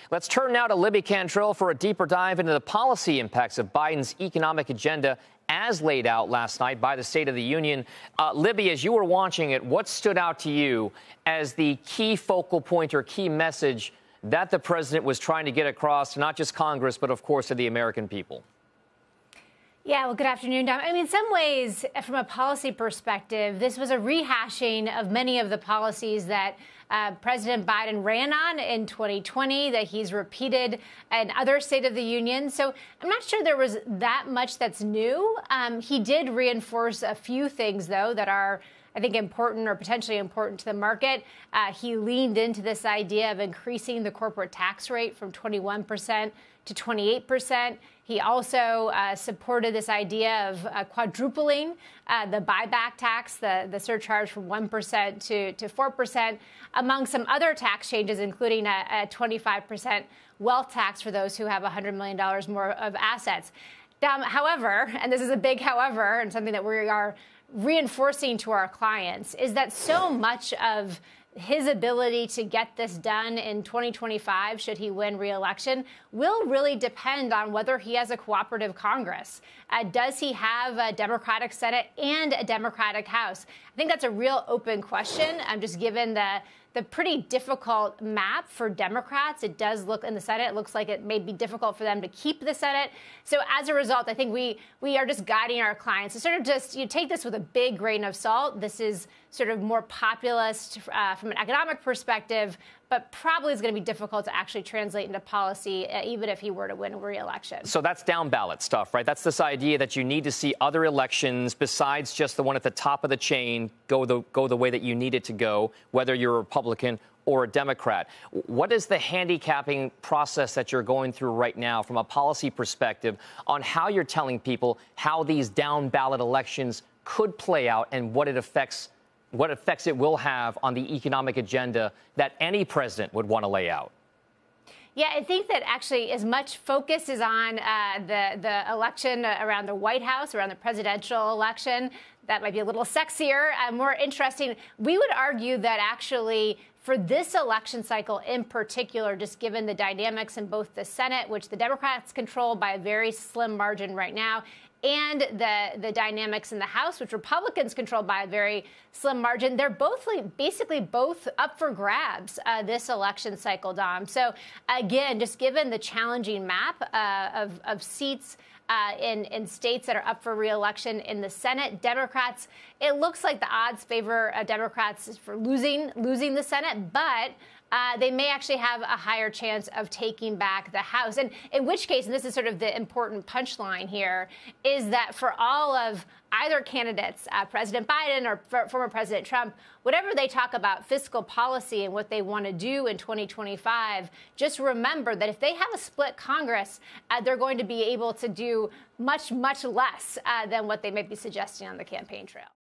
Let's turn now to Libby Cantrill for a deeper dive into the policy impacts of Biden's economic agenda as laid out last night by the State of the Union. Libby, as you were watching it, what stood out to you as the key focal point or key message that the president was trying to get across to not just Congress, but, of course, to the American people? Yeah, well, good afternoon, Dom. I mean, in some ways, from a policy perspective, this was a rehashing of many of the policies that President Biden ran on in 2020, that he's repeated in other State of the Union. So I'm not sure there was that much that's new. He did reinforce a few things, though, that are, I think, important or potentially important to the market. He leaned into this idea of increasing the corporate tax rate from 21% to 28%. He also supported this idea of quadrupling the buyback tax, the surcharge from 1% to 4%, among some other tax changes, including a 25% wealth tax for those who have $100 million more of assets. However, and this is a big however, and something that we are reinforcing to our clients, is that so much of his ability to get this done in 2025, should he win re-election, will really depend on whether he has a cooperative Congress. Does he have a Democratic Senate and a Democratic House? I think that's a real open question, just given the pretty difficult map for Democrats. It does look in the Senate, it looks like it may be difficult for them to keep the Senate. So as a result, I think we are just guiding our clients to sort of just, you take this with a big grain of salt. This is sort of more populist from an economic perspective, but probably is going to be difficult to actually translate into policy, even if he were to win a re-election. So that's down ballot stuff, right? That's this idea that you need to see other elections besides just the one at the top of the chain go the way that you need it to go, whether you're a Republican or a Democrat. What is the handicapping process that you're going through right now from a policy perspective on how you're telling people how these down ballot elections could play out and what effects it will have on the economic agenda that any president would want to lay out? Yeah, I think that actually as much focus is on the election around the White House, around the presidential election. That might be a little sexier, more interesting. We would argue that actually for this election cycle in particular, just given the dynamics in both the Senate, which the Democrats control by a very slim margin right now, and the dynamics in the House, which Republicans control by a very slim margin, they're basically both up for grabs this election cycle, Dom. So, again, just given the challenging map of seats in states that are up for re-election in the Senate, Democrats, it looks like the odds favor Democrats for losing the Senate, but they may actually have a higher chance of taking back the House. And in which case, and this is sort of the important punchline here, is that for all of either candidates, President Biden or former President Trump, whatever they talk about fiscal policy and what they want to do in 2025, just remember that if they have a split Congress, they're going to be able to do much, much less than what they might be suggesting on the campaign trail.